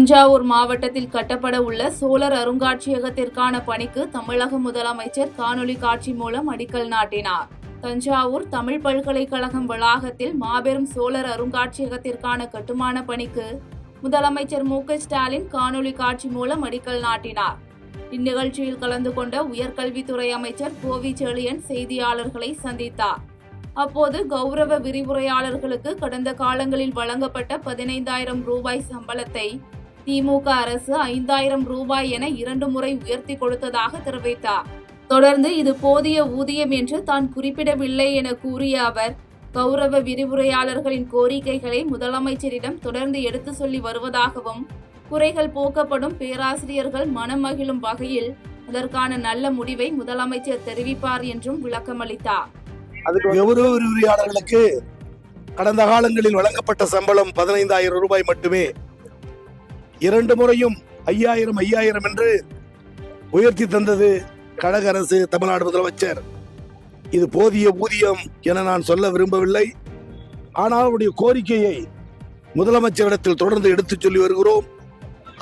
தஞ்சாவூர் மாவட்டத்தில் கட்டப்பட உள்ள சோழர் அருங்காட்சியகத்திற்கான பணிக்கு தமிழக முதலமைச்சர் காணொலி காட்சி மூலம் அடிக்கல் நாட்டினார். தஞ்சாவூர் தமிழ் பல்கலைக்கழகம் வளாகத்தில் மாபெரும் சோழர் அருங்காட்சியகத்திற்கான கட்டுமான பணிக்கு முதலமைச்சர் மு.க.ஸ்டாலின் காணொலி காட்சி மூலம் அடிக்கல் நாட்டினார். இந்நிகழ்ச்சியில் கலந்து கொண்ட உயர்கல்வித்துறை அமைச்சர் கோவி செழியன் செய்தியாளர்களை சந்தித்தார். அப்போது கௌரவ விரிவுரையாளர்களுக்கு கடந்த காலங்களில் வழங்கப்பட்ட 15,000 ரூபாய் சம்பளத்தை திமுக அரசு 5,000 ரூபாய் என 2 முறை உயர்த்தி கொடுத்ததாக தெரிவித்தார். தொடர்ந்து இது போதிய ஊதியம் என்று தான் குறிப்பிடவில்லை என கூறிய அவர், கௌரவ விரிவுரையாளர்களின் கோரிக்கைகளை முதலமைச்சரிடம் தொடர்ந்து எடுத்து சொல்லி வருவதாகவும், குறைகள் போக்கப்படும், பேராசிரியர்கள் மனம் மகிழும் வகையில் அதற்கான நல்ல முடிவை முதலமைச்சர் தெரிவிப்பார் என்றும் விளக்கமளித்தார். கௌரவ விரிவுரையாளர்களுக்கு கடந்த காலங்களில் வழங்கப்பட்ட சம்பளம் 15,000 ரூபாய் மட்டுமே. 2 முறையும் 5,000 என்று உயர்த்தி தந்தது கழக அரசு, தமிழ்நாடு முதலமைச்சர். இது போதிய ஊதியம் என நான் சொல்ல விரும்பவில்லை. ஆனால் அவருடைய கோரிக்கையை முதலமைச்சரிடத்தில் தொடர்ந்து எடுத்துச் சொல்லி வருகிறோம்.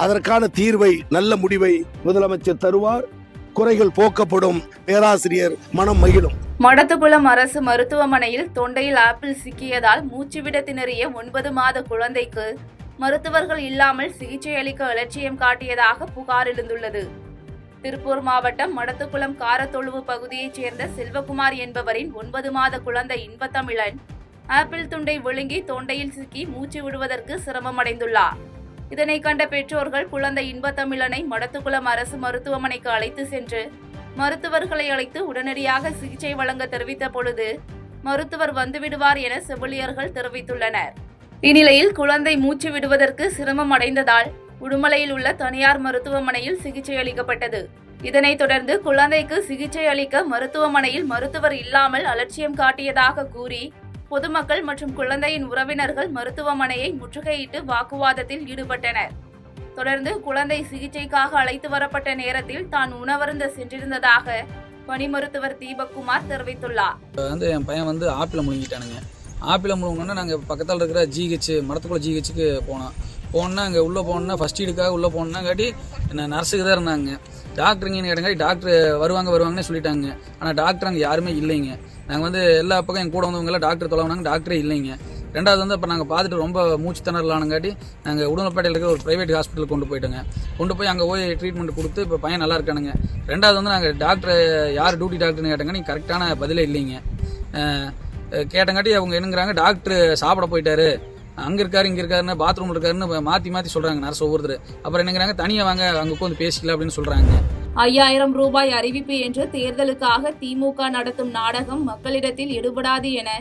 அதற்கான தீர்வை, நல்ல முடிவை முதலமைச்சர் தருவார். குறைகள் போக்கப்படும், பேராசிரியர் மனம் மகிழும். மடத்துக்குளம் அரசு மருத்துவமனையில் தொண்டையில் ஆப்பிள் சிக்கியதால் மூச்சுவிட திணறிய 9 மாத குழந்தைக்கு மருத்துவர்கள் இல்லாமல் சிகிச்சை அளிக்க அலட்சியம் காட்டியதாக புகார் எழுந்துள்ளது. திருப்பூர் மாவட்டம் மடத்துக்குளம் காரத்தொழுவு பகுதியைச் சேர்ந்த செல்வகுமார் என்பவரின் 9 மாத குழந்தை இன்பத்தமிழன் ஆப்பிள் துண்டை விழுங்கி தொண்டையில் சிக்கி மூச்சு விடுவதற்கு சிரமமடைந்துள்ளார். இதனை கண்ட பெற்றோர்கள் குழந்தை இன்பத்தமிழனை மடத்துக்குளம் அரசு மருத்துவமனைக்கு அழைத்து சென்று மருத்துவர்களை அழைத்து உடனடியாக சிகிச்சை வழங்க தெரிவித்த பொழுது மருத்துவர் வந்துவிடுவார் என செவிலியர்கள் தெரிவித்துள்ளனர். இந்நிலையில் குழந்தை மூச்சு விடுவதற்கு சிரமம் அடைந்ததால் உடுமலையில் உள்ள தனியார் மருத்துவமனையில் சிகிச்சை அளிக்கப்பட்டது. இதனைத் தொடர்ந்து குழந்தைக்கு சிகிச்சை அளிக்க மருத்துவமனையில் மருத்துவர் இல்லாமல் அலட்சியம் காட்டியதாக கூறி பொதுமக்கள் மற்றும் குழந்தையின் உறவினர்கள் மருத்துவமனையை முற்றுகையிட்டு வாக்குவாதத்தில் ஈடுபட்டனர். தொடர்ந்து குழந்தை சிகிச்சைக்காக அழைத்து வரப்பட்ட நேரத்தில் தான் உணவருந்த சென்றிருந்ததாக பணி மருத்துவர் தீபக்குமார் தெரிவித்துள்ளார். என் பையன் ஆப்பிள முழுங்கிட்டானுங்க. ஆப்பிள முழுங்கினா நாங்கள் பக்கத்தில் இருக்கிற ஜிஹெச், மடத்துக்குள்ள ஜிஹெச்சுக்கு போனோம்னா அங்கே உள்ளே போனோம்னா ஃபர்ஸ்ட் எய்டுக்காக உள்ளே போனோம்னா காட்டி நான் நர்ஸுக்கு தான் இருந்தாங்க. டாக்டருங்கன்னு கேட்டங்காட்டி டாக்டர் வருவாங்கன்னு சொல்லிட்டாங்க. ஆனால் டாக்டர் அங்கே யாருமே இல்லைங்க. நாங்கள் எல்லா பக்கம் என் கூட வந்தவங்களாம் டாக்டர் தொலைவனாங்க, டாக்டரே இல்லைங்க. ரெண்டாவது அப்போ நாங்கள் பார்த்துட்டு ரொம்ப மூச்சு திணறலானுங்காட்டி நாங்கள் உடுமலைப்பேட்டையில் இருக்கிற ஒரு ப்ரைவேட் ஹாஸ்பிட்டலுக்கு கொண்டு போய் அங்கே போய் ட்ரீட்மெண்ட் கொடுத்து இப்போ பையன் நல்லா இருக்கானுங்க. ரெண்டாவது நாங்கள் டாக்டர் யார் டியூட்டி டாக்டர்னு கேட்டாங்க, நீங்கள் கரெக்டான பதிலே இல்லைங்க. கேட்டங்காட்டி அவங்க என்னங்கிறாங்க, டாக்டர் சாப்பிட போயிட்டாரு, அங்கே இருக்காரு இங்கே இருக்காருன்னு பாத்ரூம் இருக்காருன்னு மாற்றி சொல்கிறாங்க நர்ஸ் ஒவ்வொருத்தர். அப்புறம் என்னங்கிறாங்க, தனியாக வாங்க அங்கே உட்காந்து பேசிக்கலாம் அப்படின்னு சொல்கிறாங்க. 5,000 ரூபாய் அறிவிப்பு என்று தேர்தலுக்காக திமுக நடத்தும் நாடகம் மக்களிடத்தில் எடுபடாது என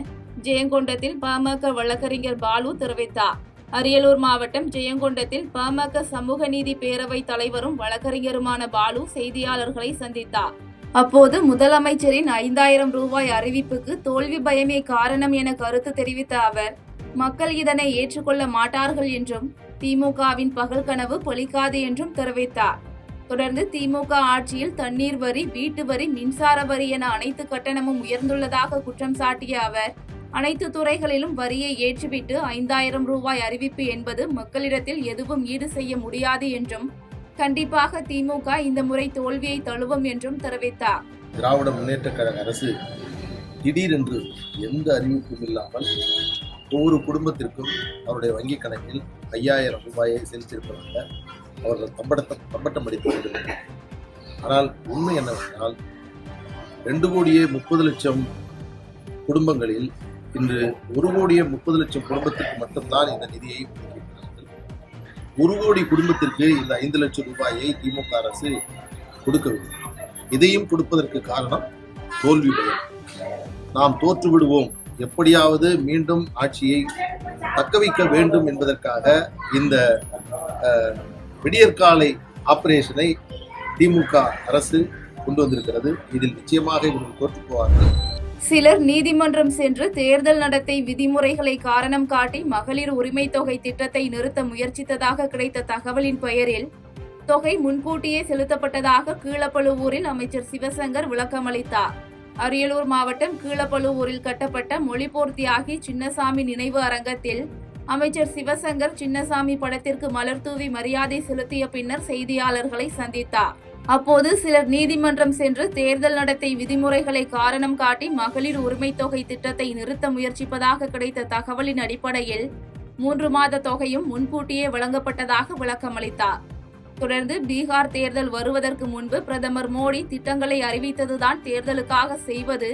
ஜெயங்கொண்டத்தில் பாமக வழக்கறிஞர் பாலு தெரிவித்தார். அரியலூர் மாவட்டம் ஜெயங்கொண்டத்தில் பாமக சமூக நீதி பேரவை தலைவரும் வழக்கறிஞருமான பாலு செய்தியாளர்களை சந்தித்தார். அப்போது முதலமைச்சரின் 5,000 ரூபாய் அறிவிப்புக்கு தோல்வி பயமே காரணம் என கருத்து தெரிவித்த அவர், மக்கள் இதனை ஏற்றுக்கொள்ள மாட்டார்கள் என்றும் திமுகவின் பகல் கனவு பொலிக்காது என்றும் தெரிவித்தார். தொடர்ந்து திமுக ஆட்சியில் தண்ணீர் வரி, வீட்டு வரி, மின்சார வரி என அனைத்து கட்டணமும் உயர்ந்துள்ளதாக குற்றம் சாட்டிய அவர், அனைத்து துறைகளிலும் வரியை ஏற்றிவிட்டு 5,000 ரூபாய் அறிவிப்பு என்பது மக்களிடத்தில் எதுவும் ஈடு செய்ய முடியாது என்றும், கண்டிப்பாக திமுக இந்த முறை தோல்வியை தழுவும் என்றும் தெரிவித்தார். திராவிட முன்னேற்ற கழக அரசு திடீரென்று எந்த அறிவிப்பும் இல்லாமல் ஒவ்வொரு குடும்பத்திற்கும் அவருடைய வங்கிக் கணக்கில் 5,000 ரூபாயை செலுத்தியிருப்பதாக அவர்கள் தம்பட்டம் அடித்து கொண்டிருக்கிறார்கள். ஆனால் உண்மை என்னவென்றால் 2,30,00,000 குடும்பங்களில் இன்று 1,30,00,000 குடும்பத்திற்கு மட்டும்தான் இந்த நிதியை ஒதுக்கியிருக்கிறார்கள். 1 கோடி குடும்பத்திற்கு இந்த 5 லட்சம் ரூபாயை திமுக அரசு கொடுக்கவில்லை. இதையும் கொடுப்பதற்கு காரணம் தோல்வி பயம். நாம் தோற்று விடுவோம், எப்படியாவது மீண்டும் ஆட்சியை தக்க வைக்க வேண்டும் என்பதற்காக இந்த விடியற்காலை ஆபரேஷனை திமுக அரசு கொண்டு வந்திருக்கிறது. இதில் நிச்சயமாக இவர்கள் தோற்று போவார்கள். சிலர் நீதிமன்றம் சென்று தேர்தல் நடத்தை விதிமுறைகளை காரணம் காட்டி மகளிர் உரிமை தொகை திட்டத்தை நிறுத்த முயற்சித்ததாக கிடைத்த தகவலின் பெயரில் தொகை முன்கூட்டியே செலுத்தப்பட்டதாக கீழப்பழுவூரில் அமைச்சர் சிவசங்கர் விளக்கமளித்தார். அரியலூர் மாவட்டம் கீழப்பழுவூரில் கட்டப்பட்ட மொழிப்போர் தியாகி சின்னசாமி நினைவு அரங்கத்தில் அமைச்சர் சிவசங்கர் சின்னசாமி படத்திற்கு மலர் தூவி மரியாதை செலுத்திய பின்னர் செய்தியாளர்களை சந்தித்தார். அப்போது சிலர் நீதிமன்றம் சென்று தேர்தல் நடத்தை விதிமுறைகளை காரணம் காட்டி மகளிர் உரிமை தொகை திட்டத்தை நிறுத்த முயற்சிப்பதாக கிடைத்த தகவலின் அடிப்படையில் 3 மாத தொகையும் முன்கூட்டியே வழங்கப்பட்டதாக விளக்கமளித்தார். தொடர்ந்து பீகார் தேர்தல் வருவதற்கு முன்பு பிரதமர் மோடி திட்டங்களை அறிவித்ததுதான் தேர்தலுக்காக செய்வது.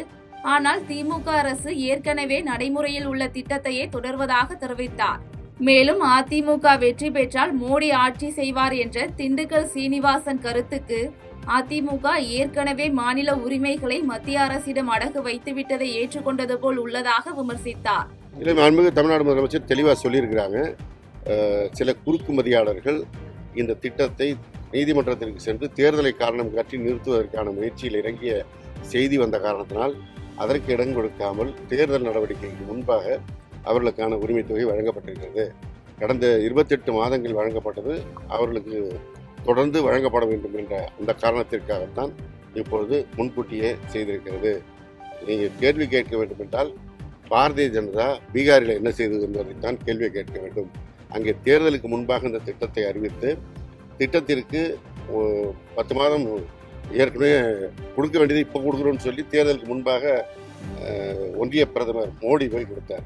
ஆனால் திமுக அரசு ஏற்கனவே நடைமுறையில் உள்ள திட்டத்தையே தொடர்வதாக தெரிவித்தார். மேலும் அதிமுக வெற்றி பெற்றால் மோடி ஆட்சி செய்வார் என்ற திண்டுக்கல் சீனிவாசன் கருத்துக்கு அதிமுக ஏற்கனவே மாநில உரிமைகளை மத்திய அரசிடம் அடகு வைத்துவிட்டதை ஏற்றுக்கொண்டது போல் உள்ளதாக விமர்சித்தார். மாண்புமிகு தமிழ்நாடு முதலமைச்சர் தெளிவாக சொல்லியிருக்கிறாங்க. சில குறுக்குமதியாளர்கள் இந்த திட்டத்தை நீதிமன்றத்திற்கு சென்று தேர்தலை காரணம் காட்டி நிறுத்துவதற்கான முயற்சியில் இறங்கிய செய்தி வந்த காரணத்தினால் அதற்கு இடம் கொடுக்காமல் தேர்தல் நடவடிக்கைக்கு முன்பாக அவர்களுக்கான உரிமை தொகை வழங்கப்பட்டிருக்கிறது. கடந்த 28 மாதங்கள் வழங்கப்பட்டது அவர்களுக்கு தொடர்ந்து வழங்கப்பட வேண்டும் என்ற அந்த காரணத்திற்காகத்தான் இப்பொழுது முன்கூட்டியே செய்திருக்கிறது. நீங்கள் கேள்வி கேட்க வேண்டும் என்றால் பாரதிய ஜனதா பீகாரில் என்ன செய்தது என்பதைத்தான் கேள்வி கேட்க வேண்டும். அங்கே தேர்தலுக்கு முன்பாக இந்த திட்டத்தை அறிவித்து திட்டத்திற்கு 10 மாதம் ஏற்கனவே கொடுக்க வேண்டியது இப்போ கொடுக்குறோன்னு சொல்லி தேர்தலுக்கு முன்பாக ஒன்றிய பிரதமர் மோடி போய் கொடுத்தார்.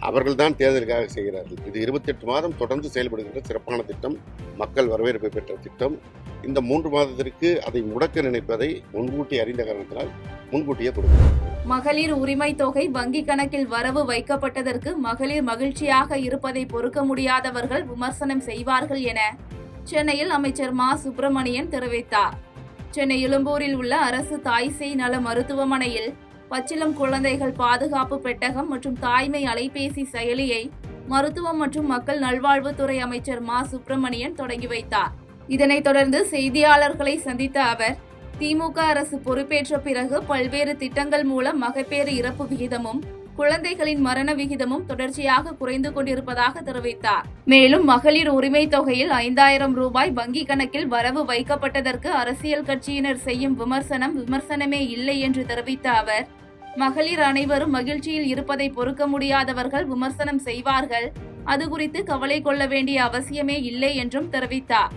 அவர்கள் தான் தேர்தலுக்காக செய்கிறார்கள். இது 28 மாதம் தொடர்ந்து செயல்படுகின்ற சிறப்பான திட்டம், மக்கள் வரவேற்பை பெற்ற திட்டம். இந்த 3 மாதத்திற்கு அதை முடக்க நினைப்பதை முன்கூட்டி அறிந்த காரணத்தினால் முன்கூட்டியே கொடுக்கிறார். மகளிர் உரிமை தொகை வங்கி கணக்கில் வரவு வைக்கப்பட்டதற்கு மகளிர் மகிழ்ச்சியாக இருப்பதை பொறுக்க முடியாதவர்கள் விமர்சனம் செய்வார்கள் என சென்னையில் அமைச்சர் மா சுப்பிரமணியன் தெரிவித்தார். சென்னை எழும்பூரில் உள்ள அரசு தாய்சேய் நல மருத்துவமனையில் பச்சிளம் குழந்தைகள் பாதுகாப்பு பெட்டகம் மற்றும் தாய்மை அலைபேசி செயலியை மருத்துவம் மற்றும் மக்கள் நல்வாழ்வுத்துறை அமைச்சர் மா சுப்பிரமணியன் தொடங்கி வைத்தார். இதனைத் தொடர்ந்து செய்தியாளர்களை சந்தித்த அவர், திமுக அரசு பொறுப்பேற்ற பிறகு பல்வேறு திட்டங்கள் மூலம் மகப்பேறு இறப்பு விகிதமும் குழந்தைகளின் மரண விகிதமும் தொடர்ச்சியாக குறைந்து கொண்டிருப்பதாக தெரிவித்தார். மேலும் மகளிர் உரிமை தொகையில் 5000 ரூபாய் வங்கி கணக்கில் வரவு வைக்கப்பட்டதற்கு அரசியல் கட்சியினர் செய்யும் விமர்சனமே இல்லை என்று தெரிவித்த அவர், மகளிர் அனைவரும் மகிழ்ச்சியில் இருப்பதை பொறுக்க முடியாதவர்கள் விமர்சனம் செய்வார்கள், அது குறித்து கவலை கொள்ள வேண்டிய அவசியமே இல்லை என்றும் தெரிவித்தார்.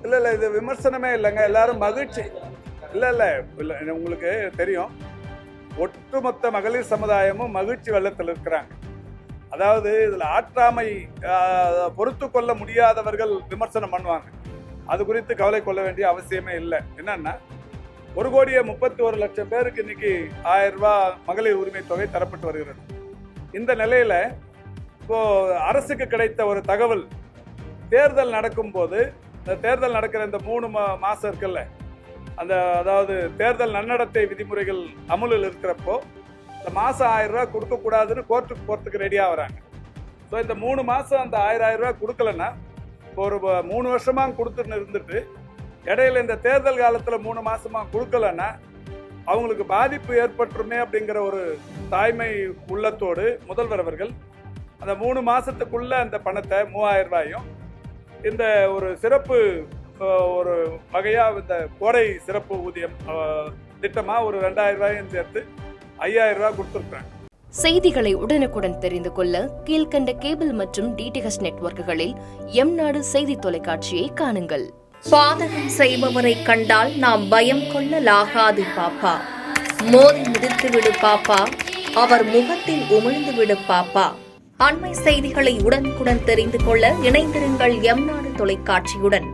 இல்ல இது விமர்சனமே இல்லைங்க, எல்லாரும் மகிழ்ச்சி. இல்ல உங்களுக்கு தெரியும், ஒட்டுமொத்த மகளிர் சமுதாயமும் மகிழ்ச்சி வெள்ளத்தில் இருக்கிறாங்க. அதாவது இதுல ஆற்றாமை பொறுத்து கொள்ள முடியாதவர்கள் விமர்சனம் பண்ணுவாங்க. அது குறித்து கவலை கொள்ள வேண்டிய அவசியமே இல்லை. என்னன்னா 1,31,00,000 பேருக்கு இன்னைக்கு 1000 ரூபாய் மகளிர் உரிமை தொகை தரப்பட்டு வருகிறது. இந்த நிலையில இப்போ அரசுக்கு கிடைத்த ஒரு தகவல், தேர்தல் நடக்கும் போது, இந்த தேர்தல் நடக்கிற இந்த 3 மாசம் இருக்குல்ல, அதாவது தேர்தல் நன்னடத்தை விதிமுறைகள் அமுலில் இருக்கிறப்போ இந்த மாதம் 1000 ரூபா கொடுக்கக்கூடாதுன்னு கோர்ட்டுக்கு போகிறதுக்கு ரெடியாக வராங்க. ஸோ இந்த 3 மாதம் அந்த 1000 ரூபா கொடுக்கலன்னா, ஒரு 3 வருஷமாக கொடுத்துன்னு இருந்துட்டு இடையில இந்த தேர்தல் காலத்தில் 3 மாதமாக கொடுக்கலன்னா அவங்களுக்கு பாதிப்பு ஏற்பட்டுருமே அப்படிங்கிற ஒரு தாய்மை உள்ளத்தோடு முதல்வர் அவர்கள் அந்த 3 மாதத்துக்குள்ள அந்த பணத்தை 3000 ரூபாயும் இந்த ஒரு சிறப்பு ஒரு வகையா இந்த கோடை சிறப்பு ஊதியம் திட்டமா ஒரு 2000 ரூபாயும் சேர்த்து 5000 ரூபாய் கொடுத்துருக்காங்க. செய்திகளை உடனுக்குடன் தெரிந்து கொள்ள கீழ்கண்ட கேபிள் மற்றும் டிடிஎச் நெட்வொர்க்குகளில் எம்நாடு செய்தி தொலைக்காட்சியை காணுங்கள். பாதகம் செய்பவரை கண்டால் நாம் பயம் கொள்ளலாகாது பாப்பா. மோதி மிதித்து விடு பாப்பா, அவர் முகத்தில் உமிழ்ந்து விடு பாப்பா. அண்மை செய்திகளை உடனுக்குடன் தெரிந்து கொள்ள இணைந்திருங்கள் எம்நாடு தொலைக்காட்சியுடன்.